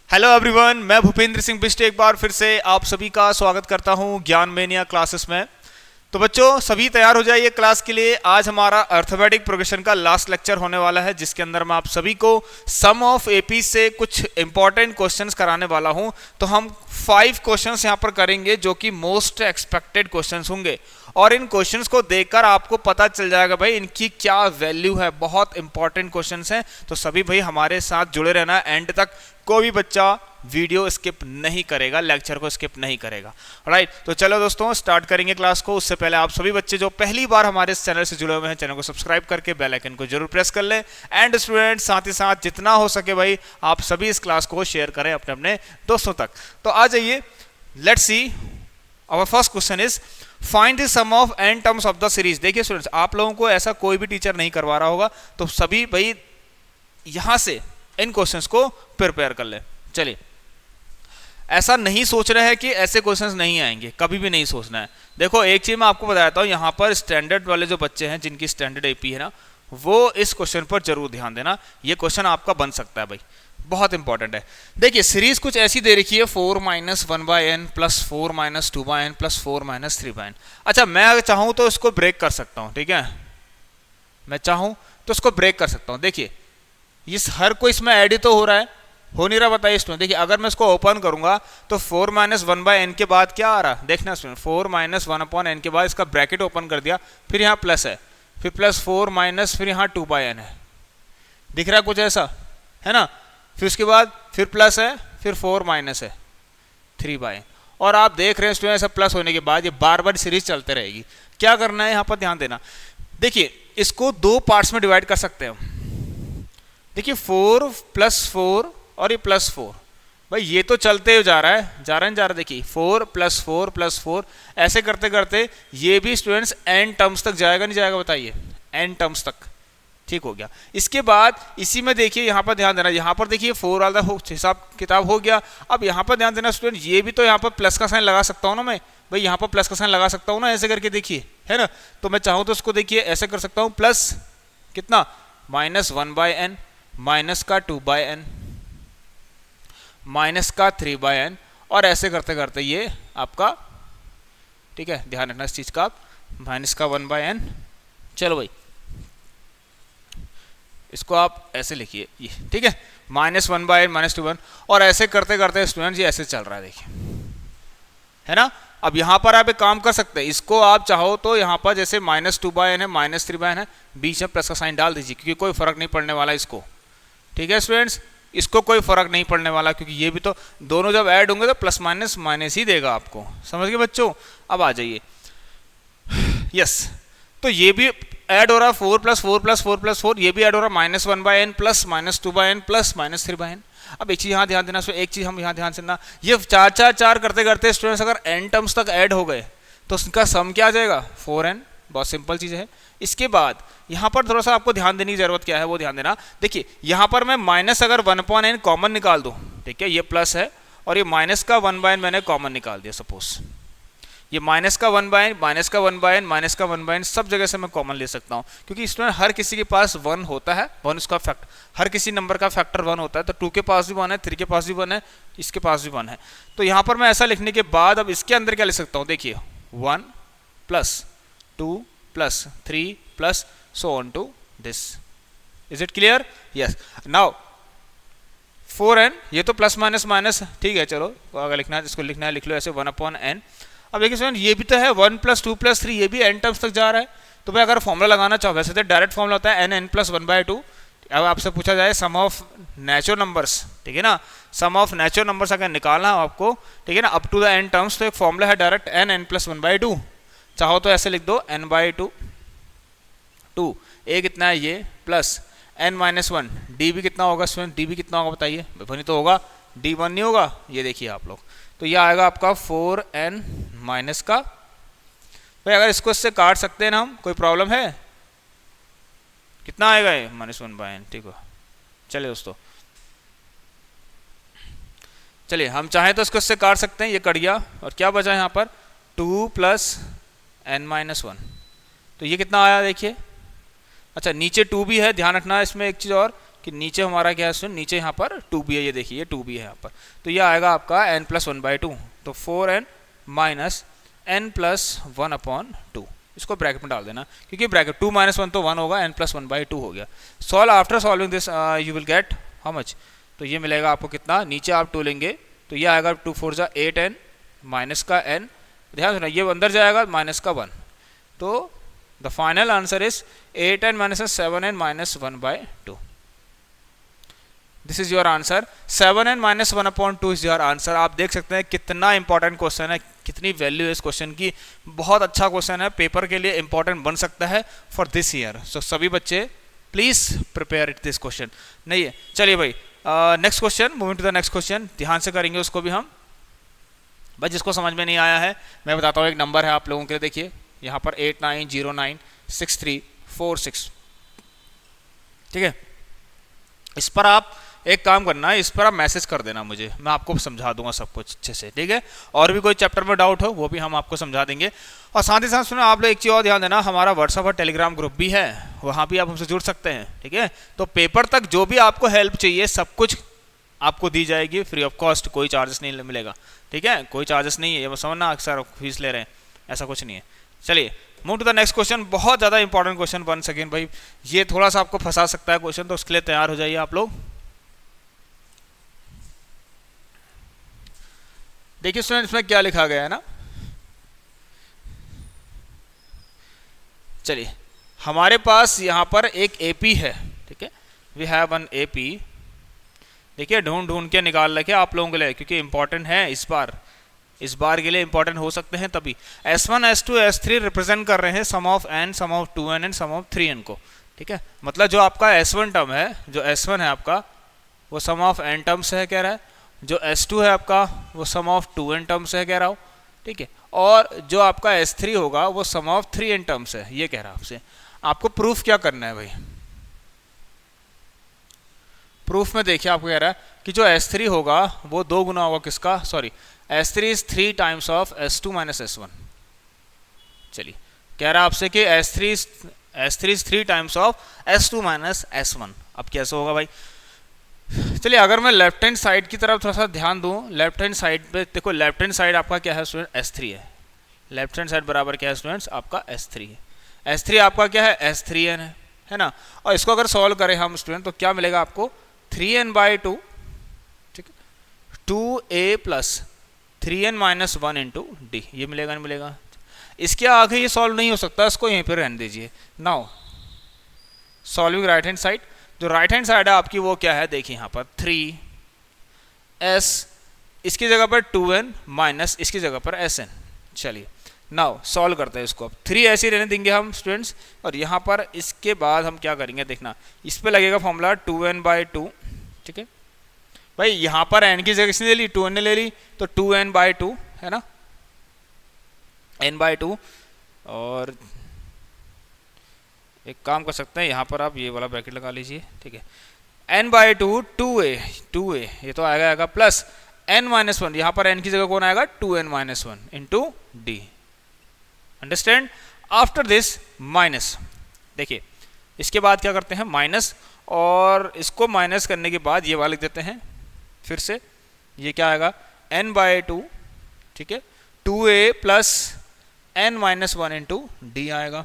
Hello everyone, मैं भूपेंद्र सिंह बिष्ट एक बार फिर से आप सभी का स्वागत करता हूं ज्ञान मेनिया क्लासेस में। तो बच्चों सभी तैयार हो जाइए क्लास के लिए। आज हमारा अर्थमेटिक प्रोग्रेशन का लास्ट लेक्चर होने वाला है, जिसके अंदर मैं आप सभी को सम ऑफ एपी से कुछ इंपॉर्टेंट क्वेश्चंस कराने वाला हूं। तो हम 5 क्वेश्चंस यहां पर करेंगे जो कि मोस्ट एक्सपेक्टेड क्वेश्चंस होंगे, और इन क्वेश्चंस को देखकर आपको पता चल जाएगा भाई इनकी क्या वैल्यू है। बहुत इंपॉर्टेंट क्वेश्चंस हैं, तो सभी भाई हमारे साथ जुड़े रहना एंड तक। कोई भी बच्चा वीडियो स्किप नहीं करेगा, लेक्चर को स्किप नहीं करेगा। राइट, तो चलो दोस्तों स्टार्ट करेंगे क्लास को। उससे पहले आप सभी बच्चे जो पहली बार हमारे इस चैनल से जुड़े हुए हैं, चैनल को सब्सक्राइब करके बेल आइकन को जरूर प्रेस कर लें। एंड स्टूडेंट साथ ही साथ जितना हो सके भाई आप सभी इस क्लास को शेयर करें अपने अपने दोस्तों तक। तो आ जाइए, let's see our first question is find the sum of n terms of the series. देखिए स्टूडेंट्स, आप लोगों को ऐसा कोई भी टीचर नहीं करवा रहा होगा, तो सभी भाई यहां से इन क्वेश्चंस को प्रिपेयर कर ले। चलिए, ऐसा नहीं सोच रहे हैं कि ऐसे क्वेश्चंस नहीं आएंगे, कभी भी नहीं सोचना है। देखो एक चीज मैं आपको बताता हूं, यहां पर स्टैंडर्ड वाले जो बच्चे हैं जिनकी स्टैंडर्ड एपी है ना, वो इस क्वेश्चन पर जरूर ध्यान देना। ये क्वेश्चन आपका बन सकता है भाई, बहुत इंपॉर्टेंट है। देखिए सीरीज कुछ ऐसी दे रखी है 4 - 1/n plus 4 - 2/n plus 4 - 3/n। अच्छा, मैं अगर चाहूं तो इसको ब्रेक कर सकता हूं, ठीक है, मैं चाहूं तो इसको ब्रेक कर सकता हूं। देखिए इस हर कोई इसमें ऐड ही तो हो रहा है, हो नहीं रहा, बताइए स्टूडेंट। देखिए अगर मैं इसको ओपन करूंगा तो 4 - 1/n के बाद क्या आ रहा, देखना स्टूडेंट, 4 - 1/n के बाद इसका ब्रैकेट ओपन कर दिया, फिर यहाँ प्लस है, फिर प्लस 4 माइनस, फिर यहाँ 2/n है। दिख रहा है कुछ ऐसा, है ना। फिर उसके बाद फिर प्लस है, फिर 4 माइनस है 3/n। और आप देख रहे हैं स्टूडेंट, ऐसा प्लस होने के बाद ये बार बार सीरीज चलते रहेगी। क्या करना है यहाँ पर ध्यान देना। देखिए इसको 2 पार्ट्स में डिवाइड कर सकते हैं हम। देखिए 4 + 4 और ये +4, भाई ये तो चलते हुए जा रहा है। देखिए 4 + 4 + 4 ऐसे करते करते ये भी स्टूडेंट्स n टर्म्स तक जाएगा, नहीं जाएगा बताइए, n टर्म्स तक। ठीक हो गया। इसके बाद इसी में देखिए यहाँ पर ध्यान देना, यहाँ पर देखिए 4 वाला हिसाब किताब हो गया। अब यहाँ पर ध्यान देना स्टूडेंट, ये भी तो यहाँ पर प्लस का साइन लगा सकता हूँ ना मैं, भाई यहाँ पर प्लस का साइन लगा सकता हूँ ना, ऐसे करके देखिए, है ना। तो मैं चाहूँ तो इसको देखिए ऐसे कर सकता हूँ, प्लस कितना -1/n माइनस का 2/n माइनस का 3/n, और ऐसे करते करते ये आपका, ठीक है, ध्यान रखना इस चीज का, माइनस का 1/n। चलो भाई इसको आप ऐसे लिखिए ये, ठीक है, -1/n -2/n, और ऐसे करते करते स्टूडेंट ये ऐसे चल रहा है, देखिए, है ना। अब यहाँ पर आप एक काम कर सकते हैं, इसको आप चाहो तो यहाँ पर जैसे -2/n है, -3/n है, बीच में प्लस का साइन डाल दीजिए, क्योंकि कोई फर्क नहीं पड़ने वाला इसको। ठीक है स्टूडेंट्स, इसको कोई फर्क नहीं पड़ने वाला, क्योंकि ये भी तो दोनों जब ऐड होंगे तो प्लस माइनस माइनस ही देगा आपको, समझ गए बच्चों। अब आ जाइए, यस, तो ये भी ऐड हो रहा है 4 + 4 + 4 + 4, ये भी ऐड हो रहा है -1/n plus -2/n plus -3/n। अब एक चीज यहाँ ध्यान देना, एक चीज हम यहाँ ध्यान देना, ये 4 करते करते स्टूडेंट्स अगर n टर्म्स तक ऐड हो गए तो उसका सम क्या आ जाएगा, 4n। बहुत सिंपल चीज है। इसके बाद यहाँ पर थोड़ा सा आपको ध्यान देने की जरूरत क्या है, वो ध्यान देना। देखिए यहाँ पर मैं माइनस अगर 1/n कॉमन निकाल दूं, ठीक है, ये प्लस है और ये माइनस का 1/n मैंने कॉमन निकाल दिया, सपोज ये माइनस का 1/n माइनस का 1/n माइनस का 1/n सब जगह से मैं कॉमन ले सकता हूँ, क्योंकि स्टूडेंट हर किसी के पास 1 होता है, 1 उसका फैक्टर, हर किसी नंबर का फैक्टर 1 होता है। तो 2 के पास भी 1 है, 3 के पास भी 1 है, इसके पास भी 1 है। तो यहाँ पर मैं ऐसा लिखने के बाद अब इसके अंदर क्या लिख सकता हूँ, देखिए 1 + 2 + 3 + so on to this. Is it clear? Yes. Now 4n, ये तो प्लस माइनस माइनस, ठीक है, चलो अगर लिखना है इसको लिखना है लिख लो ऐसे 1/n। अब देखिए स्टूडेंट ये भी तो है 1 + 2 + 3, ये भी n टर्म्स तक जा रहा है। तो भाई अगर फॉर्मूला लगाना चाहो, वैसे तो डायरेक्ट फॉर्मूला होता है n + 1/2। अब आपसे पूछा जाए सम ऑफ नेचुरल नंबर्स, ठीक है ना, सम ऑफ नेचुरल नंबर्स अगर निकालना हो आपको, ठीक है ना, up to the n terms, तो एक फॉर्मूला है डायरेक्ट n + 1/2। चाहो तो ऐसे लिख दो n/2, a कितना है ये, प्लस n - 1, d भी कितना होगा स्टूडेंट, d भी कितना होगा बताइए, नहीं तो होगा d1 नहीं होगा, ये देखिए आप लोग, तो ये आएगा आपका 4n माइनस का, भाई अगर इसको इससे काट सकते हैं ना हम, कोई प्रॉब्लम है, कितना आएगा ये -1/n, ठीक है। चलिए दोस्तों, चलिए हम चाहें तो इसको इससे काट सकते हैं, ये कट गया, और क्या बचा यहाँ पर 2 + n - 1, तो ये कितना आया देखिए। अच्छा नीचे 2 भी है, ध्यान रखना इसमें एक चीज़ और, कि कि नीचे हमारा क्या है स्टूडेंट, नीचे यहाँ पर 2b है, ये देखिए 2b है यहाँ पर, तो ये आएगा आपका n+1/2, तो 4n माइनस n+1/2, इसको ब्रैकेट में डाल देना, क्योंकि ब्रैकेट 2 - 1 तो 1 होगा, n+1/2 हो गया। Solve, after solving this you will get how much, तो ये मिलेगा आपको कितना, नीचे आप 2 लेंगे तो ये आएगा 2 4 जा 8n माइनस का n, ध्यान सुना ये अंदर जाएगा माइनस का 1, तो the final answer is 8n minus 7n minus 1/2। This is your answer, 7n minus 1/2 is your answer. आप देख सकते हैं कितना इंपॉर्टेंट क्वेश्चन है, कितनी वैल्यू है इस क्वेश्चन की, बहुत अच्छा क्वेश्चन है, पेपर के लिए इंपॉर्टेंट बन सकता है फॉर दिस ईयर। सो सभी बच्चे please prepare it this question, नहीं है। चलिए भाई next question, moving to the next question, ध्यान से करेंगे उसको भी हम। भाई जिसको समझ में नहीं आया है मैं बताता हूँ, एक नंबर है आप लोगों के लिए, देखिए यहाँ पर 89096346, ठीक है। इस पर आप एक काम करना है, इस पर आप मैसेज कर देना मुझे, मैं आपको समझा दूंगा सब कुछ अच्छे से, ठीक है। और भी कोई चैप्टर में डाउट हो वो भी हम आपको समझा देंगे। और साथ ही साथ सुनो आप लोग एक चीज़ और ध्यान देना, हमारा व्हाट्सएप और टेलीग्राम ग्रुप भी है, वहाँ भी आप हमसे जुड़ सकते हैं, ठीक है। तो पेपर तक जो भी आपको हेल्प चाहिए सब कुछ आपको दी जाएगी फ्री ऑफ कॉस्ट, कोई चार्जेस नहीं मिलेगा, ठीक है, कोई चार्जेस नहीं है, ये समझना अक्सर फीस ले रहे हैं, ऐसा कुछ नहीं है। चलिए move to the next question, बहुत ज़्यादा इंपॉर्टेंट क्वेश्चन, 1 सेकेंड भाई, ये थोड़ा सा आपको फंसा सकता है क्वेश्चन, तो उसके लिए तैयार हो जाइए आप लोग। देखिए स्टूडेंट इसमें क्या लिखा गया है ना, चलिए हमारे पास यहाँ पर एक एपी है, ठीक है, वी हैव वन एपी, देखिए ढूंढ के निकाल रखे आप लोगों के लिए, क्योंकि इंपॉर्टेंट है इस बार के लिए इंपॉर्टेंट हो सकते हैं तभी। S1 S2 S3 रिप्रेजेंट कर रहे हैं sum of n, sum of 2n and sum of 3n को, ठीक है। मतलब जो आपका S1 टर्म है, जो S1 है आपका वो सम ऑफ n टर्म्स है कह रहा है, जो S2 है आपका वो सम ऑफ 2n टर्म्स है कह रहा हूँ, ठीक है, और जो आपका S3 होगा वो सम ऑफ 3n टर्म्स है, ये कह रहा है आपसे। आपको प्रूफ क्या करना है भाई, प्रूफ में देखिए आपको कह रहा है कि जो S3 होगा वो 2 गुना होगा किसका, sorry S3 is 3 times of S2 minus S1। चलिए कह रहा है आपसे कि S3 is 3 times of S2 minus S1। अब कैसे होगा भाई, चलिए अगर मैं लेफ्ट हैंड साइड की तरफ थोड़ा सा ध्यान दूं, लेफ्ट हैंड साइड पे देखो, लेफ्ट हैंड साइड आपका क्या है स्टूडेंट, S3 है, लेफ्ट हैंड साइड बराबर क्या है स्टूडेंट्स आपका S3 है, S3 आपका क्या है S3n है ना। और इसको अगर सॉल्व करें हम स्टूडेंट तो क्या मिलेगा आपको, 3n/2, ठीक है, 2a plus 3n minus 1 into D, ये मिलेगा नहीं मिलेगा। इसके आगे ये सॉल्व नहीं हो सकता, इसको यहीं पर रहने दीजिए। Now solving right hand side, जो राइट हैंड साइड है आपकी वो क्या है, देखिए यहाँ पर 3s, इसकी जगह पर 2n माइनस इसकी जगह पर sn। चलिए नाउ सॉल्व करते हैं इसको, अब 3 ऐसे रहने देंगे हम स्टूडेंट्स, और यहाँ पर इसके बाद हम क्या करेंगे देखना, इस पे लगेगा फॉर्मूला 2n/2, ठीक है भाई, यहाँ पर n की जगह किसने ले ली, 2n ने ले ली, तो 2n/2 है ना, n/2, और एक काम कर सकते हैं यहाँ पर आप ये वाला ब्रैकेट लगा लीजिए, ठीक है, n/2 2a ये तो आएगा प्लस n-1, यहाँ पर n की जगह कौन आएगा, 2n-1 into D, understand. After this minus, देखिए इसके बाद क्या करते हैं माइनस, और इसको माइनस करने के बाद ये वाला लिख देते हैं फिर से, ये क्या आएगा n/2, ठीक है, 2a plus n-1 into D आएगा।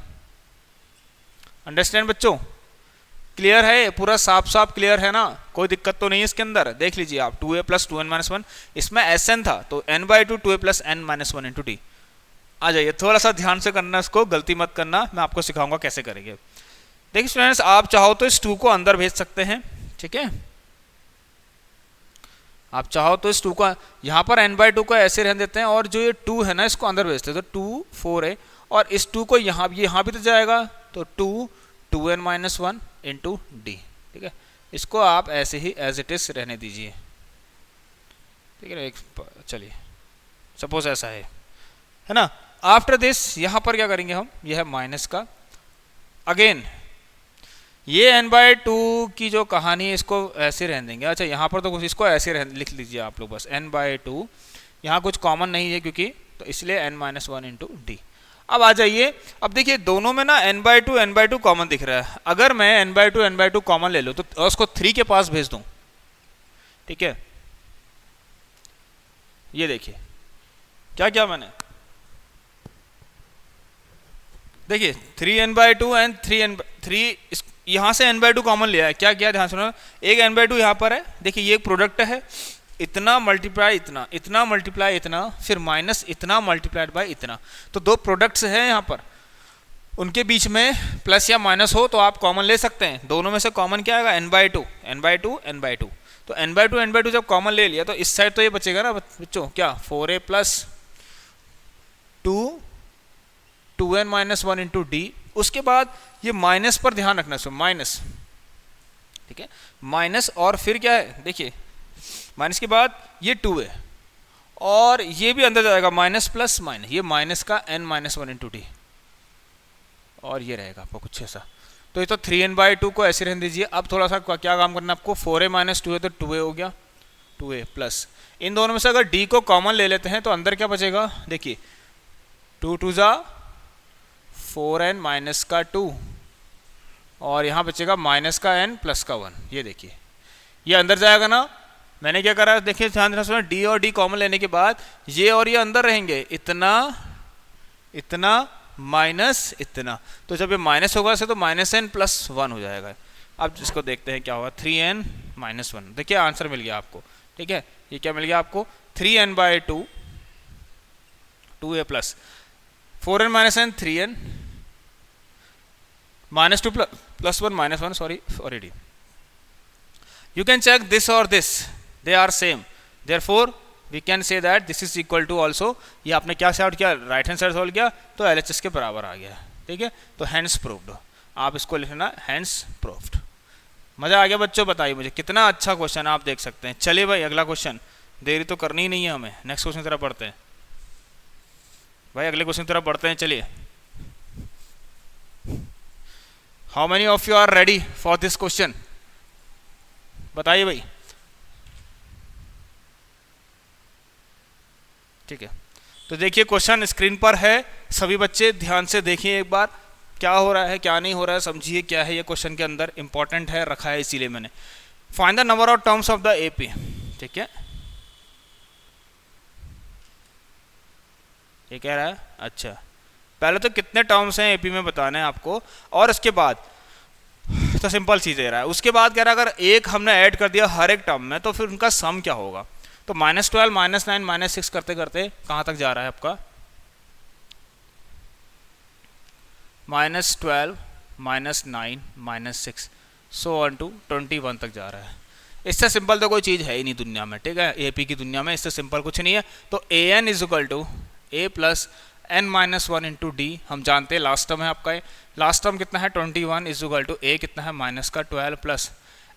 अंडरस्टैंड बच्चों, क्लियर है, पूरा साफ साफ क्लियर है ना, कोई दिक्कत तो नहीं है इसके अंदर। देख लीजिए आप 2a प्लस 2n-1, इसमें sn था तो n/2 2a plus n-1 into D. आ जाइए थोड़ा सा ध्यान से करना, इसको गलती मत करना, मैं आपको सिखाऊंगा कैसे करेंगे। देखिए स्टूडेंट्स आप चाहो तो इस 2 को अंदर भेज सकते हैं, ठीक है, आप चाहो तो इस 2 को यहाँ पर n/2 को ऐसे रहने देते हैं, और जो ये 2 है ना इसको अंदर भेजते हैं, तो 2 4 है, और इस 2 को यहाँ भी तो जाएगा, तो 2n-1 इंटू डी, ठीक है, इसको आप ऐसे ही एज इट इज रहने दीजिए, ठीक है। चलिए सपोज ऐसा है ना। आफ्टर दिस यहाँ पर क्या करेंगे हम, यह है माइनस का, अगेन ये n/2 की जो कहानी है इसको ऐसे रहने देंगे। अच्छा यहाँ पर तो कुछ इसको ऐसे लिख लीजिए आप लोग बस, n/2 यहाँ कुछ कॉमन नहीं है क्योंकि, तो इसलिए n-1 इंटू डी। अब आ जाइए, अब देखिए दोनों में ना n/2 कॉमन दिख रहा है। अगर मैं n/2 कॉमन ले लूँ तो उसको 3 के पास भेज दूँ, ठीक है। ये देखिए क्या क्या मैंने, देखिए 3n/2 एंड 3 यहाँ से n/2 कॉमन लिया है। क्या किया, ध्यान सुनो, एक n/2 यहाँ पर है, देखिए ये एक प्रोडक्ट है, इतना मल्टीप्लाई इतना, इतना मल्टीप्लाई इतना, फिर माइनस इतना मल्टीप्लाइड बाय इतना। तो दो प्रोडक्ट्स हैं यहाँ पर, उनके बीच में प्लस या माइनस हो तो आप कॉमन ले सकते हैं। दोनों में से कॉमन क्या आएगा, n/2 तो n/2 जब कॉमन ले लिया तो इस साइड तो ये बचेगा ना बच्चों, क्या 4a + 2n - 1 इंटू डी। उसके बाद ये माइनस पर ध्यान रखना, सो माइनस, ठीक है, माइनस, और फिर क्या है, देखिए माइनस के बाद ये 2 है और ये भी अंदर जाएगा माइनस प्लस माइनस, ये माइनस का n-1 इंटू डी, और ये रहेगा आपको कुछ ऐसा। तो ये तो 3n/2 को ऐसे रहने दीजिए। अब थोड़ा सा क्या काम करना है आपको, 4a - 2 है तो 2a हो गया, 2a प्लस इन दोनों में से अगर d को कॉमन ले लेते हैं तो अंदर क्या बचेगा, देखिए 2 2 जा 4n माइनस का 2 और यहाँ बचेगा माइनस का n प्लस का 1। ये देखिए ये अंदर जाएगा ना, मैंने क्या करा, देखिए ध्यान देना सुना, d और d कॉमन लेने के बाद ये और ये अंदर रहेंगे, इतना इतना माइनस इतना, तो जब ये माइनस होगा से तो -n + 1 हो जाएगा। अब इसको देखते हैं क्या होगा, 3n - 1, देखिए आंसर मिल गया आपको, ठीक है। ये क्या मिल गया आपको, 3n/2 2a plus 4n - n 3n -2 + 1 -1, sorry already. You can check this or this, they are same, therefore we can say that this is equal to also, ये आपने क्या सॉल्व किया, राइट हैंड साइड सॉल्व किया तो LHS के बराबर आ गया, ठीक है। तो hence proved, आप इसको लिखना hence proved। मजा आ गया बच्चों, बताइए मुझे कितना अच्छा क्वेश्चन आप देख सकते हैं। चलिए भाई अगला क्वेश्चन, देरी तो करनी ही नहीं है हमें, नेक्स्ट क्वेश्चन की तरफ बढ़ते हैं भाई, अगले क्वेश्चन की तरफ बढ़ते हैं। चलिए, how many of you are ready for this question, बताइए भाई, ठीक है। तो देखिए क्वेश्चन स्क्रीन पर है, सभी बच्चे ध्यान से देखिए एक बार, क्या हो रहा है क्या नहीं हो रहा है, समझिए क्या है ये क्वेश्चन के अंदर, इंपॉर्टेंट है, रखा है इसीलिए मैंने। Find the number of terms of the AP, ठीक है, ये कह रहा है। अच्छा, पहले तो कितने टर्म्स हैं एपी में बताना है आपको, और उसके बाद तो सिंपल चीज़ दे रहा है। उसके बाद कह रहा है अगर एक हमने ऐड कर दिया हर एक टर्म में तो फिर उनका सम क्या होगा। तो -12 -9 -6 करते करते कहाँ तक जा रहा है आपका, -12 -9 -6 सो ऑन टू 21 तक जा रहा है। इससे सिंपल तो कोई चीज़ है ही नहीं दुनिया में, ठीक है, एपी की दुनिया में इससे सिंपल कुछ नहीं है। तो an = a + n-1 into D, हम जानते हैं लास्ट टर्म है आपका, लास्ट टर्म कितना है 21 = a कितना है -12 प्लस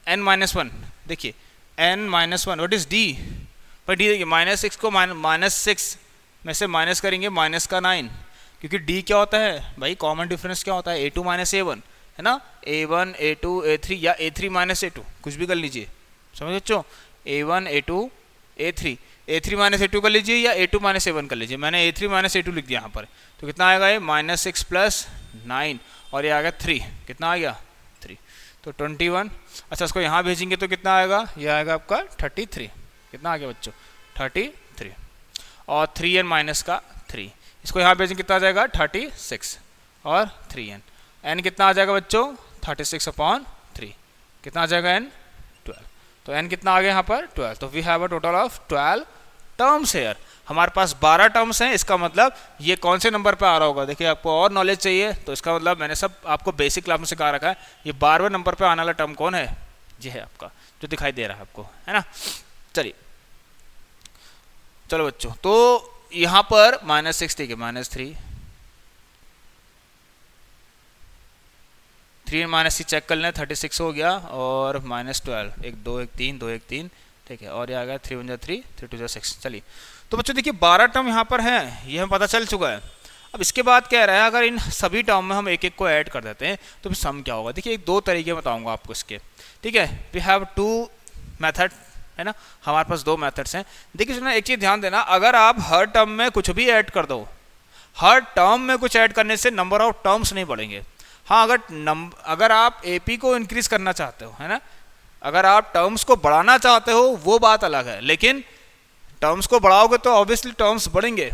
n-1, देखिए n-1 व्हाट इज d, पर d देखिए -6 को -6 में से माइनस करेंगे -9, क्योंकि d क्या होता है भाई, कॉमन डिफरेंस क्या होता है, a2 - a1 है ना, a1 a2 a3 या a3 - a2 कुछ भी कर लीजिए, समझ बच्चों, a1 a2 a3 a2 कर लीजिए या a2 - a1 कर लीजिए, मैंने a3 - a2 लिख दिया यहाँ पर। तो कितना आएगा ये -6 + 9 और ये आ गया 3, कितना आ गया 3, तो 21। अच्छा इसको यहाँ भेजेंगे तो कितना आएगा, ये आएगा आपका 33, कितना आ गया बच्चों 33, और 3n - 3, इसको यहाँ भेजेंगे कितना आ जाएगा 36 और 3n, n कितना आ जाएगा बच्चों 36/3, कितना आ जाएगा n 12, तो n कितना आ गया यहाँ पर 12। तो we have a total of 12 terms here, हमारे पास 12 टर्म्स हैं। इसका मतलब ये कौन से नंबर पे आ रहा होगा, देखिए आपको और नॉलेज चाहिए तो इसका मतलब मैंने सब आपको बेसिक क्लास में सिखा रखा है। ये 12वें नंबर पे आने वाला टर्म कौन है, ये है आपका जो दिखाई दे रहा है आपको, है ना। चलिए चलो बच्चों, तो यहाँ पर -6 ठीक है, -3 3 चेक कर लें, 36 हो गया, और -12 1 2 1 3 2 1 3, ठीक है, और ये आ गया 3 1 3 3 2 6। चलिए तो बच्चों देखिए 12 टर्म यहाँ पर हैं, ये हमें पता चल चुका है। अब इसके बाद कह रहा है अगर इन सभी टर्म में हम एक एक को ऐड कर देते हैं तो फिर सम क्या होगा। देखिए 2 तरीके बताऊंगा आपको इसके, ठीक है, वी हैव 2 मेथड, है ना, हमारे पास 2 मेथड्स हैं। देखिए सुना, एक चीज़ ध्यान देना, अगर आप हर टर्म में कुछ भी ऐड कर दो, हर टर्म में कुछ ऐड करने से नंबर ऑफ टर्म्स नहीं बढ़ेंगे। हाँ, अगर आप एपी को इंक्रीज करना चाहते हो, है ना, अगर आप टर्म्स को बढ़ाना चाहते हो वो बात अलग है, लेकिन टर्म्स को बढ़ाओगे तो ऑब्वियसली टर्म्स बढ़ेंगे,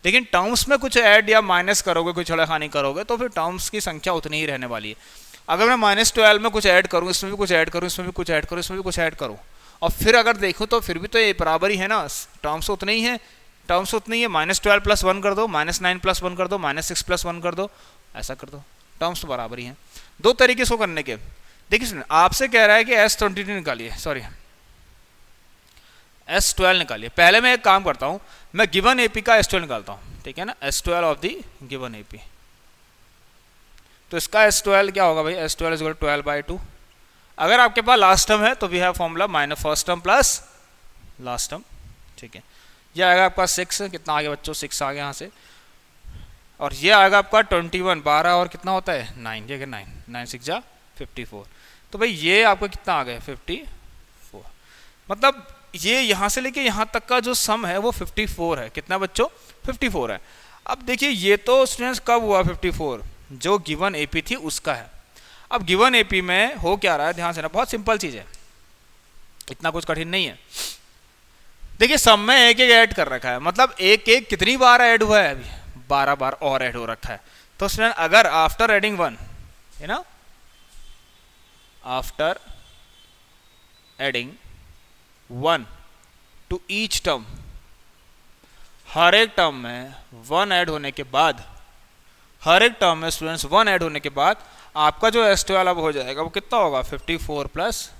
लेकिन टर्म्स में कुछ ऐड या माइनस करोगे, कुछ छेड़खानी करोगे तो फिर टर्म्स की संख्या उतनी ही रहने वाली है। अगर मैं -12 में कुछ ऐड करूँ, इसमें भी कुछ ऐड करूँ, इसमें भी कुछ ऐड करूँ, इसमें भी कुछ ऐड करूँ, और फिर अगर देखूँ तो फिर भी तो ये बराबर ही है ना, टर्म्स उतने ही है, टर्म्स उतनी ही है। -12 + 1 कर दो, -9 + 1 कर दो, -6 + 1 कर दो, ऐसा कर दो, टर्म्स तो बराबर ही हैं। दो तरीके से करने के। देखिए सुनिए, आपसे कह रहा है कि S22 निकालिए, सॉरी S12 निकालिए। पहले मैं एक काम करता हूँ, मैं गिवन एपी का S12 निकालता हूँ, ठीक है ना, S12 of the given AP. तो इसका S12 क्या होगा भाई, S12 = 12/2। अगर आपके पास लास्ट टर्म है तो we have formula -first term plus last term, ठीक है। यह आएगा आपका 6, कितना आ गया बच्चों, 6 आ गया यहाँ से, और ये आएगा आपका 21, 12 और कितना होता है 9, ये 9 6 जा 54। तो भाई ये आपका कितना आ गया 54, मतलब ये यहाँ से लेके यहाँ तक का जो सम है वो 54 है। कितना बच्चों, 54 है। अब देखिए ये तो स्टूडेंट्स कब हुआ 54, जो गिवन एपी थी उसका है। अब गिवन एपी में हो क्या रहा है, ध्यान से ना, बहुत सिंपल चीज़ है, इतना कुछ कठिन नहीं है। देखिए सम में एक ऐड कर रखा है, मतलब एक कितनी बार ऐड हुआ है, अभी 12 बार और ऐड हो रखा है। तो स्टूडेंट अगर आफ्टर एडिंग 1, है ना, after adding 1 to each term, हर एक टर्म में 1 ऐड होने के बाद, हर एक टर्म में स्टूडेंट्स 1 ऐड होने के बाद आपका जो S12 अब हो जाएगा वो कितना होगा 54 +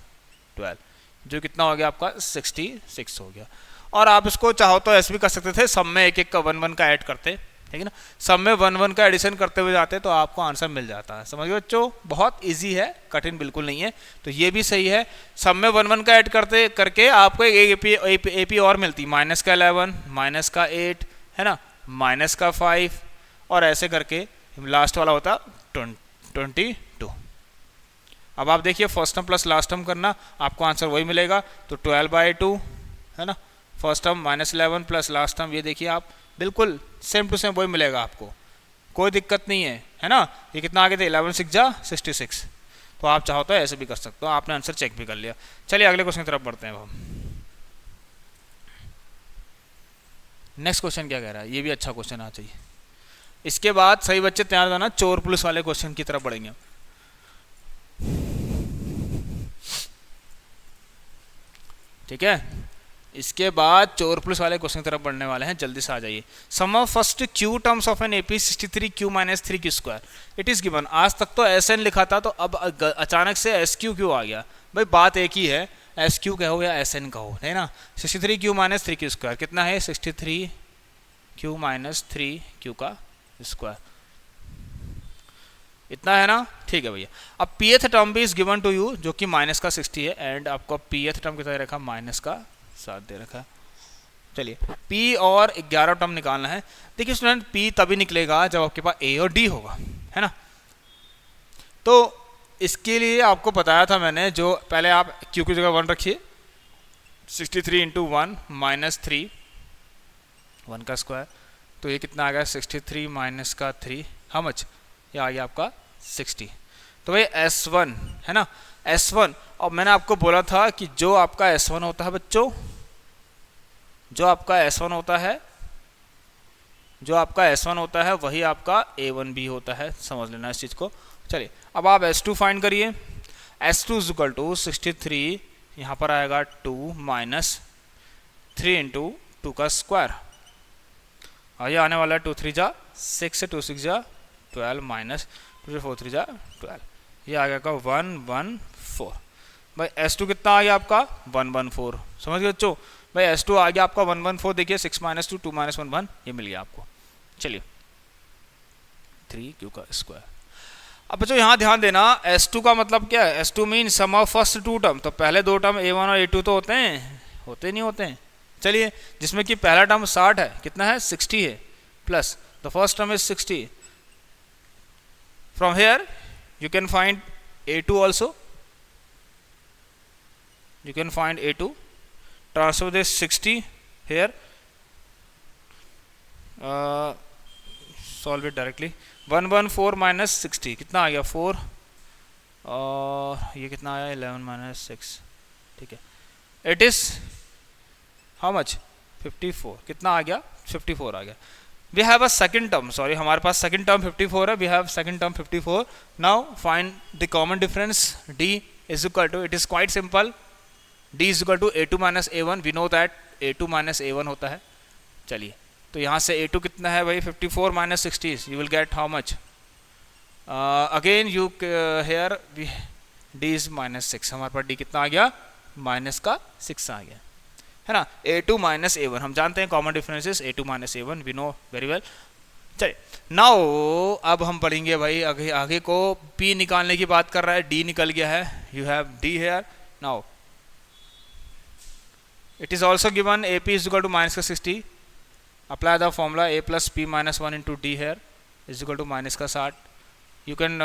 12, जो कितना हो गया आपका 66 हो गया। और आप इसको चाहो तो ऐसे भी कर सकते थे, सब में एक का 1 का ऐड करते, ठीक है ना, सब में 1 का एडिशन करते हुए जाते तो आपको आंसर मिल जाता है। समझ गए बच्चों, बहुत इजी है, कठिन बिल्कुल नहीं है। तो ये भी सही है, सब में 1 का ऐड करते करके आपको एक एपी और मिलती, -11, -8, है ना, -5, और ऐसे करके लास्ट वाला होता 22। अब आप देखिए first term plus last term करना, आपको आंसर वही मिलेगा। तो 12/2, है ना, first term -11 plus last term, ये देखिए आप बिल्कुल सेम टू सेम वही मिलेगा आपको, कोई दिक्कत नहीं है ना। ये कितना आगे थे 11 6 जा 66। तो आप चाहो तो ऐसे भी कर सकते हो, आपने आंसर चेक भी कर लिया। चलिए अगले क्वेश्चन की तरफ बढ़ते हैं हम। नेक्स्ट क्वेश्चन क्या कह रहा है, ये भी अच्छा क्वेश्चन आना चाहिए। इसके बाद सही बच्चे तैयार रहना, चोर पुलिस वाले क्वेश्चन की तरफ बढ़ेंगे। ठीक है, इसके बाद चोर पुलिस वाले क्वेश्चन की तरफ बढ़ने वाले हैं, जल्दी से आ जाइए। Sum of first Q terms of an AP 63q - 3q², it is given. आज तक तो SN लिखा था, तो अब अचानक से SQ क्यों आ गया, भाई बात एक ही है, SQ कहो या SN कहो, है ना। 63q - 3q² कितना है, 63q - 3q², इतना है ना, ठीक है भैया। अब pth टर्म भी इज गिवन टू यू, जो कि -60 है, एंड आपको pth टर्म कितना रखा, -7 दे रखा है। चलिए p और 11 टर्म निकालना है। देखिए स्टूडेंट, p तभी निकलेगा जब आपके पास a और d होगा, है ना। तो इसके लिए आपको बताया था मैंने, जो पहले आप q की जगह 1 रखिए, 63 × 1 - 3, 1 का स्क्वायर, तो ये कितना आ गया 63 - 3, हाउ मच, ये आ गया आपका 60। तो भाई S1 है ना, S1, और मैंने आपको बोला था कि जो आपका S1 होता है बच्चों, जो आपका S1 होता है, जो आपका S1 होता है वही आपका A1 भी होता है, समझ लेना इस चीज़ को। चलिए अब आप S2 फाइंड करिए। S2 = 63, यहाँ पर आएगा 2 - 3 × 2 का स्क्वायर, और ये आने वाला है 2 3 जा 6 से 2 6 जा 12 - 2 4 3 जा 12, ये आ गया 114। भाई S2 कितना आ गया आपका 114, समझ गए बच्चों। भाई S2 आ गया आपका 114, देखिए 6 - 2 2 - 1 1, ये मिल गया आपको। चलिए 3q²। अब बच्चों यहाँ ध्यान देना, S2 का मतलब क्या है, S2 mean sum of first 2 term. तो पहले 2 टर्म A1 और A2 तो होते हैं, होते नहीं होते हैं। चलिए जिसमें कि पहला टर्म 60 है, कितना है 60 है, plus the first term is 60। From here you can find A2 also, you can find A2, transfer this 60 here, solve it directly. 114 minus 60 कितना आ गया 4, और ये कितना आया 11 माइनस 6, ठीक है। इट इज़ हाउ मच 54, कितना आ गया 54 आ गया। We have a second term, sorry हमारे पास सेकंड टर्म 54 है, we have second term 54। Now find the common difference d is equal to, it is quite simple, d is equal to a2 minus a1, we know that a2 minus a1 होता है। चलिए तो यहाँ से a2 कितना है भाई 54 minus 60, you will get how much, again you here d is minus 6, हमारे पास d कितना आ गया माइनस का 6 आ गया, है ना। a2 माइनस a1 हम जानते हैं common differences, a2 minus a1 we know very well. चलिए नाउ अब हम पढ़ेंगे भाई आगे को, p निकालने की बात कर रहा है, d निकल गया है, you have d here. Now it is also given ap is equal to minus का 60, apply the formula a plus p minus 1 into d here is equal to minus का 60। You can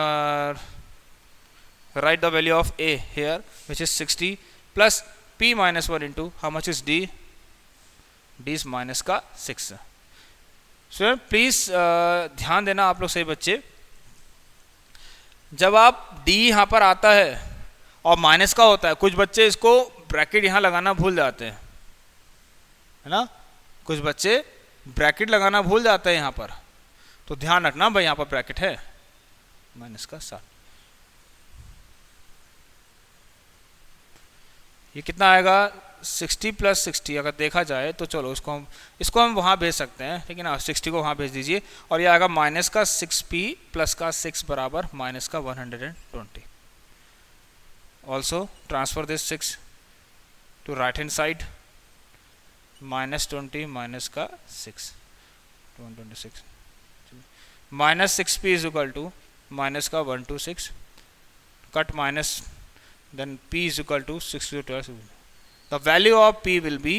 write the value of a here which is 60 plus p minus 1 into how much is d, d is minus का 6। so please ध्यान देना आप लोग सही बच्चे, जब आप d यहाँ पर आता है और माइनस का होता है, कुछ बच्चे इसको ब्रैकेट यहाँ लगाना भूल जाते हैं, है ना, कुछ बच्चे ब्रैकेट लगाना भूल जाते हैं यहाँ पर, तो ध्यान रखना भाई यहाँ पर ब्रैकेट है माइनस का 7। ये कितना आएगा 60 प्लस 60, अगर देखा जाए तो चलो इसको हम वहाँ भेज सकते हैं, ठीक है ना, 60 को वहाँ भेज दीजिए, और ये आएगा माइनस का 6p प्लस का 6 बराबर माइनस का 120। Also transfer this 6 to right hand side, minus 20 minus का 6 126, minus 6p is equal to minus का 126, cut minus, then p is equal to 6 to 12, the value of p will be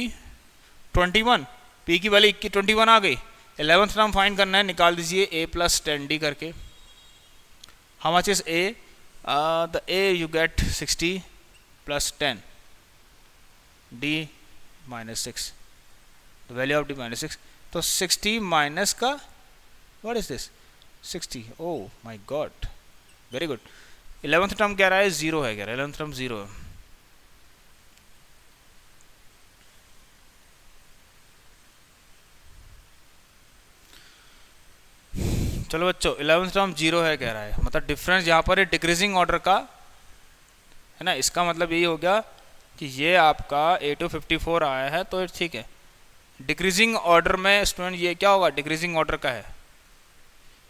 21, p की value 21 आ गई। 11th term find करना है, निकाल दीजिए a plus 10d करके। how much is a, the a you get 60 plus 10 d minus 6, the value of d minus 6, तो 60 minus का what is this 60, oh my god, very good। 11th term कह रहा है 0 है, कह रहा है 11th टर्म 0 है। चलो बच्चों 11th टर्म 0 है कह रहा है, मतलब डिफरेंस यहाँ पर है डिक्रीजिंग ऑर्डर का, है ना। इसका मतलब यही हो गया कि ये आपका a2 54 आया है, तो ठीक है। डिक्रीजिंग ऑर्डर में स्टूडेंट ये क्या होगा, डिक्रीजिंग ऑर्डर का है,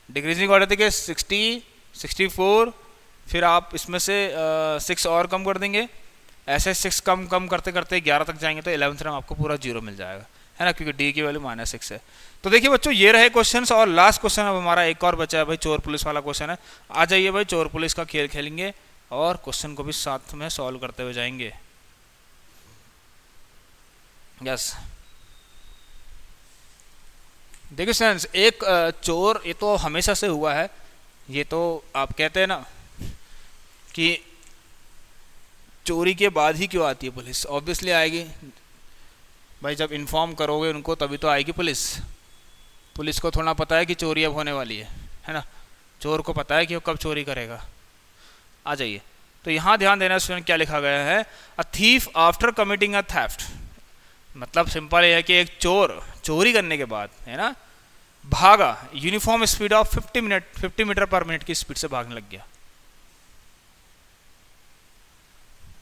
डिक्रीजिंग ऑर्डर देखिए 60 64, फिर आप इसमें से 6 और कम कर देंगे, ऐसे 6 कम करते करते 11 तक जाएंगे, तो 11th टर्म आपको पूरा 0 मिल जाएगा, है ना, क्योंकि d की वैल्यू माइनस 6 है। तो देखिए बच्चों ये रहे क्वेश्चंस, और लास्ट क्वेश्चन अब हमारा एक और बचा है भाई, चोर पुलिस वाला क्वेश्चन है। आ जाइए भाई, चोर पुलिस का खेल खेलेंगे और क्वेश्चन को भी साथ में सॉल्व करते हुए जाएंगे। यस देखिए स्टूडेंट्स, एक चोर, ये तो हमेशा से हुआ है, ये तो आप कहते हैं ना कि चोरी के बाद ही क्यों आती है पुलिस, ऑब्वियसली आएगी भाई, जब इन्फॉर्म करोगे उनको तभी तो आएगी पुलिस। पुलिस को थोड़ा पता है कि चोरी अब होने वाली है ना, चोर को पता है कि वो कब चोरी करेगा। आ जाइए, तो यहाँ ध्यान देना स्टूडेंट, क्या लिखा गया है, a thief after committing a theft, मतलब सिंपल ये है कि एक चोर चोरी करने के बाद, है ना, भागा, uniform speed of 50 meter per minute की स्पीड से भागने लग गया।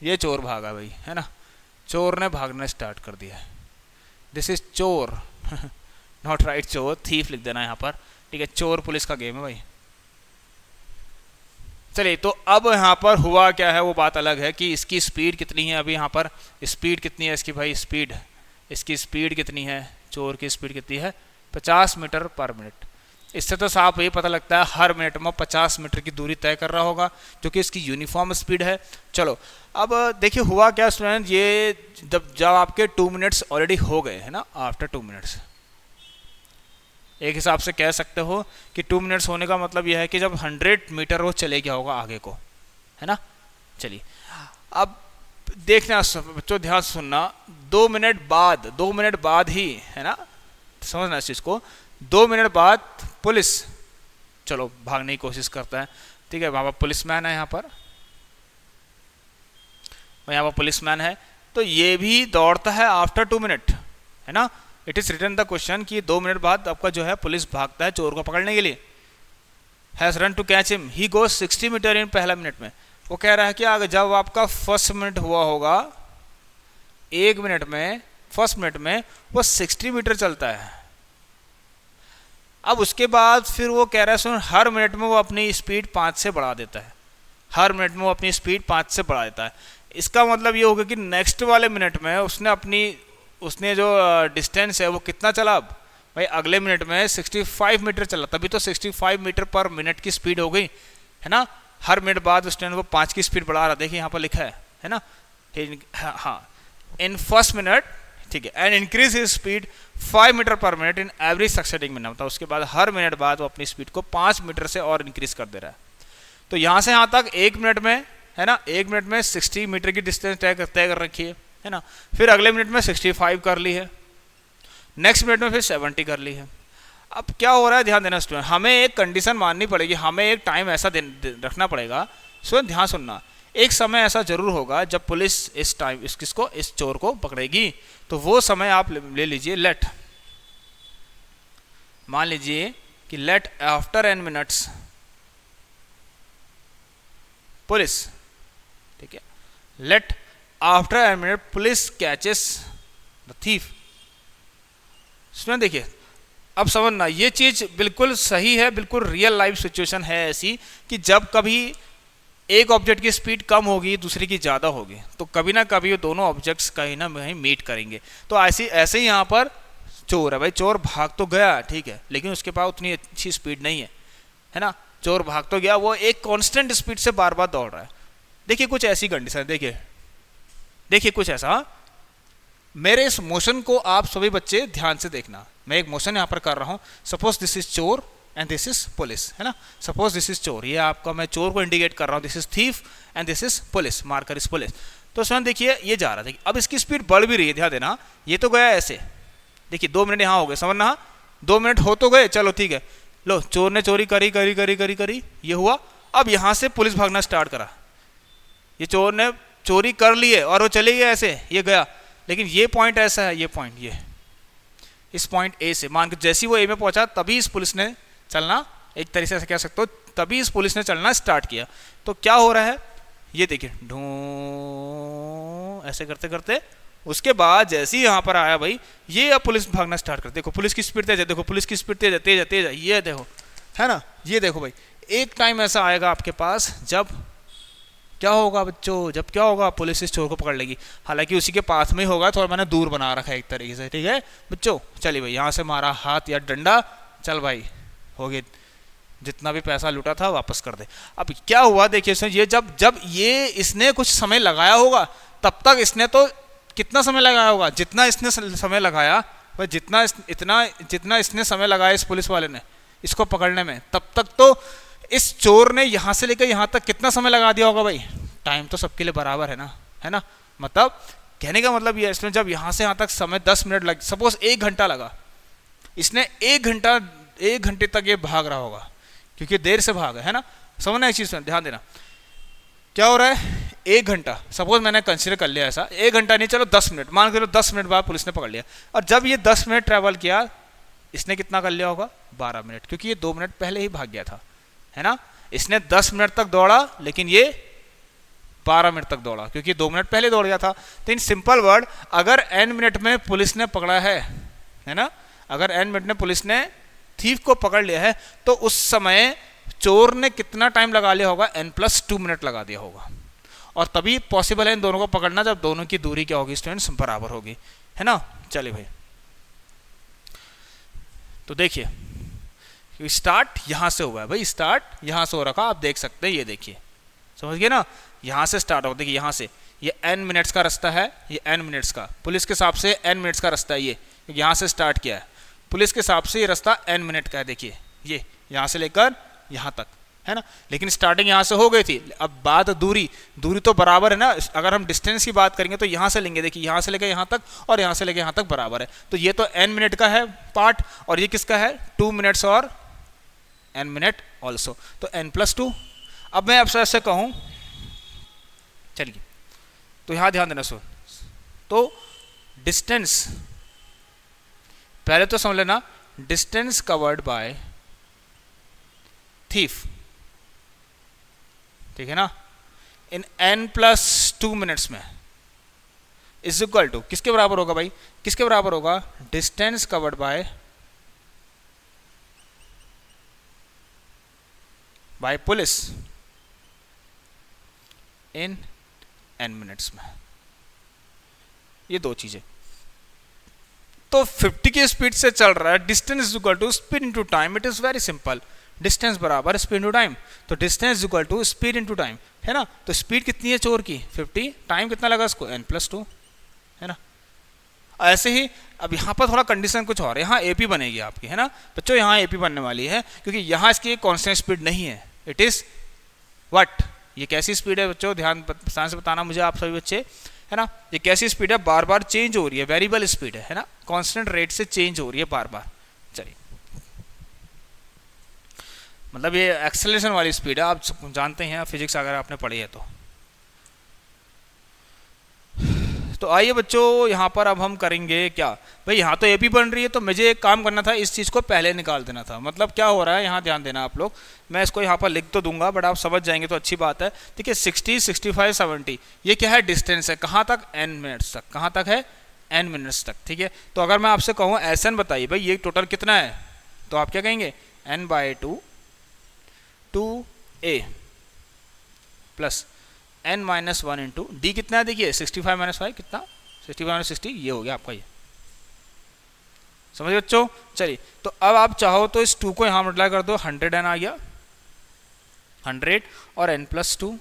ये चोर भागा भाई, है ना, चोर ने भागना स्टार्ट कर दिया। दिस इज चोर, नॉट राइट चोर, थीफ लिख देना यहाँ पर, ठीक है। चोर पुलिस का गेम है भाई। चलिए, तो अब यहाँ पर हुआ क्या है वो बात अलग है कि इसकी स्पीड कितनी है। अभी यहाँ पर स्पीड कितनी है इसकी भाई, स्पीड, इसकी स्पीड कितनी है, चोर की स्पीड कितनी है, 50 मीटर पर मिनट। इससे तो साफ ये पता लगता है हर मिनट में 50 मीटर की दूरी तय कर रहा होगा, जो कि इसकी यूनिफॉर्म स्पीड है। चलो अब देखिए हुआ क्या स्टूडेंट, ये जब आपके 2 मिनट्स ऑलरेडी हो गए, है ना, आफ्टर 2 मिनट्स, एक हिसाब से कह सकते हो कि 2 मिनट्स होने का मतलब यह है कि जब 100 मीटर वो चले गया होगा आगे को, है ना। चलिए अब देखना बच्चों, ध्यान सुनना, 2 मिनट बाद ही, है ना, समझना इस चीज़ को, 2 मिनट बाद पुलिस चलो भागने की कोशिश करता है, ठीक है। वहाँ पर पुलिसमैन है, यहाँ पर पुलिसमैन है, तो ये भी दौड़ता है आफ्टर 2 मिनट, है ना। It is written the question कि 2 मिनट बाद आपका जो है पुलिस भागता है चोर को पकड़ने के लिए। Has run to catch him, he goes 60 metre in पहला मिनट में। वो कह रहा है कि अगर जब आपका फर्स्ट मिनट हुआ होगा, 1 मिनट में, फर्स्ट मिनट में वो 60 मीटर चलता है। अब उसके बाद फिर वो कह रहा है सुन, हर मिनट में वो अपनी स्पीड 5 से बढ़ा देता है, हर मिनट में वो अपनी स्पीड 5 से बढ़ा देता है। इसका मतलब ये होगा कि नेक्स्ट वाले मिनट में उसने जो डिस्टेंस है वो कितना चला। अब भाई अगले मिनट में 65 मीटर चला, तभी तो 65 मीटर पर मिनट की स्पीड हो गई, है ना। हर मिनट बाद उसने वो 5 की स्पीड बढ़ा रहा, देखिए यहाँ पर लिखा है ना। हाँ, इन फर्स्ट मिनट, ठीक है, and increase his speed 5 meter per minute in every succeeding minute, मतलब उसके बाद हर मिनट बाद वो अपनी स्पीड को 5 मीटर से और इंक्रीज कर दे रहा है। तो यहाँ से यहाँ तक 1 मिनट में, है ना, 1 मिनट में 60 मीटर की डिस्टेंस तय कर रखी है ना। फिर अगले मिनट में 65 कर ली है, नेक्स्ट मिनट में फिर 70 कर ली है। अब क्या हो रहा है, ध्यान देना स्टूडेंट, हमें एक कंडीशन माननी पड़ेगी, हमें एक टाइम ऐसा रखना पड़ेगा। स्टूडेंट ध्यान सुनना, एक समय ऐसा जरूर होगा जब पुलिस इस चोर को पकड़ेगी। तो वो समय आप ले लीजिए, लेट, मान लीजिए कि let after n minutes police, ठीक है, let after n minute police catches the thief. सुन देखिए, अब समझना, ये चीज बिल्कुल सही है, बिल्कुल रियल लाइफ सिचुएशन है ऐसी कि जब कभी एक ऑब्जेक्ट की स्पीड कम होगी दूसरी की ज़्यादा होगी, तो कभी ना कभी ये दोनों ऑब्जेक्ट्स कहीं ना कहीं मीट करेंगे। तो ऐसे ही यहाँ पर चोर है, भाई चोर भाग तो गया, ठीक है, लेकिन उसके पास उतनी अच्छी स्पीड नहीं है ना। चोर भाग तो गया, वो एक कांस्टेंट स्पीड से बार बार दौड़ रहा है। देखिए कुछ ऐसी कंडीशन, देखिए कुछ ऐसा। मेरे इस मोशन को आप सभी बच्चे ध्यान से देखना, मैं एक मोशन यहाँ पर कर रहा हूँ। सपोज दिस इज चोर एंड दिस इज पुलिस, है ना। सपोज दिस इज चोर, ये आपका मैं चोर को इंडिकेट कर रहा हूँ, this is thief and this is police, marker is police. तो स्वयं देखिए ये जा रहा था, अब इसकी स्पीड बढ़ भी रही है, ध्यान देना। ये तो गया ऐसे, देखिए 2 मिनट यहाँ हो गए, समझना, 2 मिनट हो तो गए, चलो ठीक है। लो, चोर ने चोरी करी, ये हुआ। अब यहाँ से पुलिस भागना स्टार्ट करा, ये चोर ने चोरी कर ली है और वो चले गए ऐसे, ये गया। लेकिन ये पॉइंट ऐसा है, ये पॉइंट, ये इस पॉइंट ए से मान के जैसे वो ए में पहुंचा, तभी इस पुलिस ने चलना, एक तरीके से कह सकते हो, तभी इस पुलिस ने चलना स्टार्ट किया। तो क्या हो रहा है, ये देखिए, ढूं ऐसे करते करते उसके बाद जैसे ही यहाँ पर आया भाई, ये अब पुलिस भागना स्टार्ट कर। देखो पुलिस की स्पीड तेज है, देखो पुलिस की स्पीड तेज है, ये देखो, है ना। ये देखो भाई, एक टाइम ऐसा आएगा आपके पास जब क्या होगा बच्चों, जब क्या होगा, पुलिस इस चोर को पकड़ लेगी। हालांकि उसी के पास में ही होगा, थोड़ा मैंने दूर बना रखा है एक तरीके से, ठीक है बच्चों। चलिए भाई, यहाँ से मारा हाथ या डंडा, चल भाई हो गया, जितना भी पैसा लूटा था वापस कर दे। अब क्या हुआ देखिए, ये जब ये इसने कुछ समय लगाया होगा, तब तक इसने तो कितना समय लगाया होगा, जितना इसने समय लगाया भाई, जितना इसने समय लगाया इस पुलिस वाले ने इसको पकड़ने में, तब तक तो इस चोर ने यहाँ से लेकर यहाँ तक कितना समय लगा दिया होगा भाई। टाइम तो सबके लिए बराबर है ना। मतलब कहने का मतलब ये, इसमें जब यहाँ से यहाँ तक समय 10 मिनट लग, सपोज 1 घंटा लगा, इसने 1 घंटे तक ये भाग रहा होगा, क्योंकि देर से भागा, है ना। समझना एक चीज, ध्यान देना, क्या हो रहा है, 1 घंटा सपोज मैंने कंसिडर कर लिया ऐसा, 1 घंटा नहीं, चलो 10 मिनट मान के, 10 मिनट बाद पुलिस ने पकड़ लिया। और जब ये 10 मिनट ट्रेवल किया, इसने कितना कर लिया होगा, 12 मिनट, क्योंकि ये 2 मिनट पहले ही भाग गया था, है ना। इसने 10 मिनट तक दौड़ा, लेकिन ये 12 मिनट तक दौड़ा, क्योंकि 2 मिनट पहले दौड़ गया था। तो इन सिंपल वर्ड, अगर n मिनट में पुलिस ने पकड़ा है ना, अगर n मिनट में पुलिस ने थीफ को पकड़ लिया है, तो उस समय चोर ने कितना टाइम लगा लिया होगा, n+2 मिनट लगा दिया होगा। और तभी पॉसिबल है इन दोनों को पकड़ना जब दोनों की दूरी क्या होगी स्टूडेंट्स, बराबर होगी, है ना। चलिए भाई, तो देखिए स्टार्ट यहां से हुआ है भाई, स्टार्ट यहां से हो रखा, आप देख सकते हैं, ये देखिए, समझ गए ना। यहां से स्टार्ट हो, देखिए यहां से, ये n मिनट्स का रास्ता है, ये n मिनट्स का, पुलिस के हिसाब से n मिनट्स का रास्ता है, ये यहां से स्टार्ट किया है, पुलिस के हिसाब से ये रास्ता n मिनट का है। देखिए ये यहां से लेकर यहां तक, है ना। लेकिन स्टार्टिंग यहां से हो गई थी। अब बात दूरी तो बराबर है ना। अगर हम डिस्टेंस की बात करेंगे तो यहां से लेंगे, देखिए यहां से लेकर यहां तक और यहां से लेकर यहां तक बराबर है। तो ये तो n मिनट का है पार्ट, और ये किसका है, 2 मिनट्स और n मिनट ऑल्सो, तो n+2। अब मैं आपसे ऐसे कहूँ, चलिए तो यहाँ ध्यान देना सो, तो डिस्टेंस पहले तो समझ लेना, डिस्टेंस कवर्ड बाय थीफ, ठीक है ना, इन n+2 मिनट्स में इज इक्वल टू किसके बराबर होगा भाई, किसके बराबर होगा, distance covered by police in n minutes में। ये दो चीजें, तो 50 की स्पीड से चल रहा है, distance is equal to speed into time, it is very simple, distance बराबर स्पीड इनटू टाइम, तो distance is equal to speed into time, है ना। तो स्पीड कितनी है चोर की 50, टाइम कितना लगा इसको n+2, है ना। ऐसे ही अब यहाँ पर थोड़ा कंडीशन कुछ और है, यहाँ एपी बनेगी आपकी, है ना बच्चों, यहाँ एपी बनने वाली है क्योंकि यहाँ इसकी कांस्टेंट स्पीड नहीं है, इट इज व्हाट, ये कैसी स्पीड है बच्चों, ध्यान से बताना मुझे आप सभी बच्चे, है ना। ये कैसी स्पीड है, बार बार चेंज हो रही है, वेरिएबल स्पीड है ना, कांस्टेंट रेट से चेंज हो रही है बार बार। चलिए, मतलब ये एक्सेलरेशन वाली स्पीड है, आप जानते हैं फिजिक्स अगर आपने पढ़ी है तो आइए बच्चों यहाँ पर अब हम करेंगे क्या, भाई यहाँ तो एपी बन रही है, तो मुझे एक काम करना था, इस चीज़ को पहले निकाल देना था। मतलब क्या हो रहा है, यहाँ ध्यान देना आप लोग, मैं इसको यहाँ पर लिख तो दूंगा बट आप समझ जाएंगे तो अच्छी बात है। ठीक है, 60, 65, 70 ये क्या है, डिस्टेंस है, कहाँ तक, n मिनट्स तक, कहाँ तक है, n मिनट्स तक। ठीक है, तो अगर मैं आपसे कहूँ SN बताइए भाई ये टोटल कितना है, तो आप क्या कहेंगे, n/2 2a plus n-1 into D कितना है, देखिए 65 - 5 कितना, 65 - 60 ये हो गया आपका, ये समझ बच्चों। चलिए, तो अब आप चाहो तो इस 2 को यहाँ मल्टीप्लाई कर दो, 100n आ गया, 100 और n+2।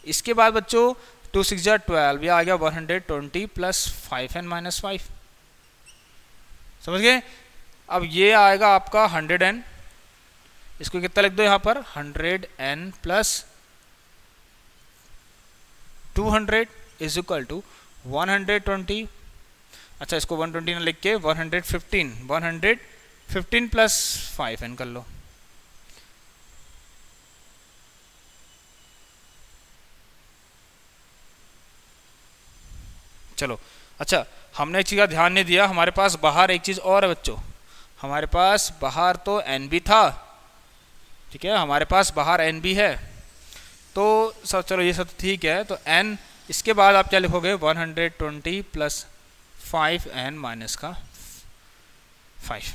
इसके बाद बच्चों 2 6 12, ये आ गया 120 प्लस 5n - 5, समझ गए। अब ये आएगा आपका 100n, इसको कितना लिख दो यहाँ पर, 100n plus 200 is equal to 120, अच्छा इसको 120 ना लिख के 115 प्लस 5n कर लो, चलो। अच्छा, हमने एक चीज़ का ध्यान नहीं दिया, हमारे पास बाहर एक चीज़ और है बच्चों, हमारे पास बाहर तो n भी था, ठीक है, हमारे पास बाहर n भी है, तो सब चलो ये सब ठीक है। तो n, इसके बाद आप क्या लिखोगे, 120 प्लस 5n माइनस का 5,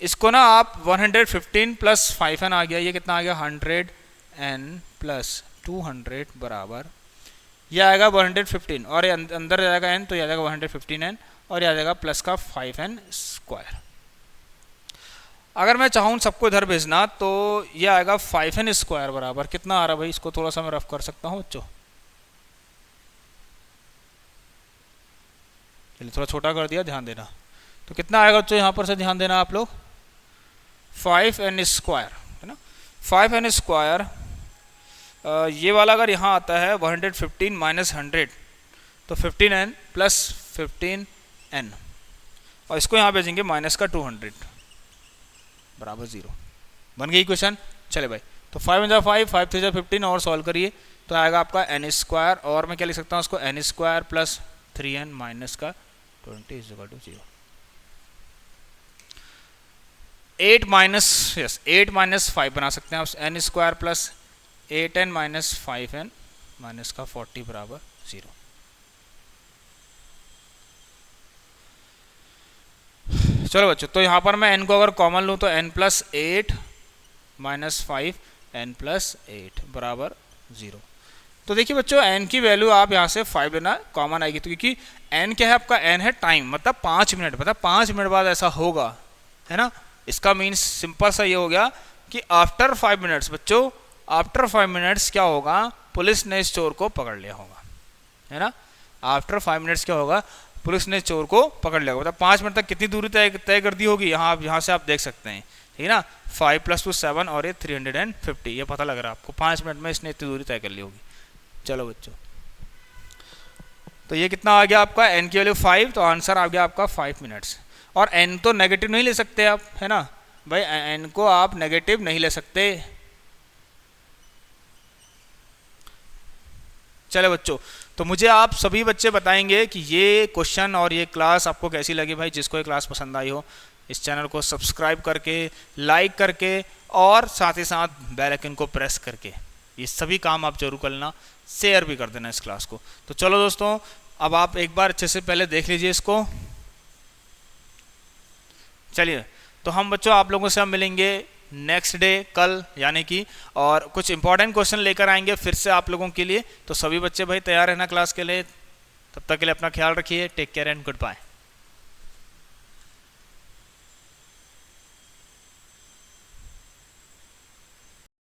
इसको ना आप 115 प्लस 5n आ गया, ये कितना आ गया, 100n प्लस 200 बराबर, ये आएगा 115 और ये अंदर जाएगा n, तो ये आ जाएगा 115n और ये आ जाएगा प्लस का 5n²। अगर मैं चाहूँ सबको इधर भेजना तो ये आएगा 5n² बराबर कितना आ रहा है भाई, इसको थोड़ा सा मैं रफ कर सकता हूँ बच्चों, चलिए थोड़ा छोटा कर दिया, ध्यान देना। तो कितना आएगा बच्चों, यहाँ पर से ध्यान देना आप लोग, 5n² है ना, 5n², ये वाला अगर यहाँ आता है 115 माइनस 100 तो 15n प्लस 15n, और इसको यहाँ भेजेंगे माइनस का 200 बराबर 0, बन गई क्वेश्चन। चले भाई, तो 5 × 5, 5 × 3 = 15 और सॉल्व करिए, तो आएगा आपका n², और मैं क्या लिख सकता हूँ उसको, n² प्लस 3n माइनस का 20 इज इक्वल टू 0। 8 माइनस 5 बना सकते हैं आप, n² plus 8n minus 5n minus का 40 बराबर 0। चलो बच्चों, तो यहाँ पर मैं n को अगर कॉमन लूँ तो n plus 8 minus 5 n plus 8 बराबर 0। तो देखिए बच्चों, n की वैल्यू आप यहाँ से 5 लेना कॉमन आएगी, तो क्योंकि n क्या है आपका, n है टाइम, मतलब 5 मिनट, मतलब 5 मिनट बाद ऐसा होगा, है ना। इसका मीन्स सिंपल सा ये हो गया कि आफ्टर 5 मिनट्स बच्चों, आफ्टर 5 मिनट्स क्या होगा, पुलिस ने इस चोर को पकड़ लिया होगा, है ना। आफ्टर 5 मिनट्स क्या होगा, पुलिस ने चोर को पकड़ लिया होगा, मतलब 5 मिनट तक कितनी दूरी तय कर दी होगी, यहाँ से आप देख सकते हैं, ठीक है ना। 5 + 2 7 और ये 350, ये पता लग रहा है आपको, 5 मिनट में इसने इतनी दूरी तय कर ली होगी। चलो बच्चों, तो ये कितना आ गया आपका, n की वैल्यू 5, तो आंसर आ गया आपका 5 मिनट्स। और n तो नेगेटिव नहीं ले सकते आप, है ना, भाई एन को आप नेगेटिव नहीं ले सकते। चले बच्चों, तो मुझे आप सभी बच्चे बताएंगे कि ये क्वेश्चन और ये क्लास आपको कैसी लगी। भाई जिसको ये क्लास पसंद आई हो, इस चैनल को सब्सक्राइब करके, लाइक करके और साथ ही साथ बेल आइकन को प्रेस करके ये सभी काम आप जरूर कर लेना, शेयर भी कर देना इस क्लास को। तो चलो दोस्तों, अब आप एक बार अच्छे से पहले देख लीजिए इसको। चलिए, तो हम बच्चों आप लोगों से हम मिलेंगे नेक्स्ट डे कल, यानी कि, और कुछ इंपॉर्टेंट क्वेश्चन लेकर आएंगे फिर से आप लोगों के लिए। तो सभी बच्चे भाई तैयार रहना क्लास के लिए। तब तक के लिए अपना ख्याल रखिए। Take care and good bye.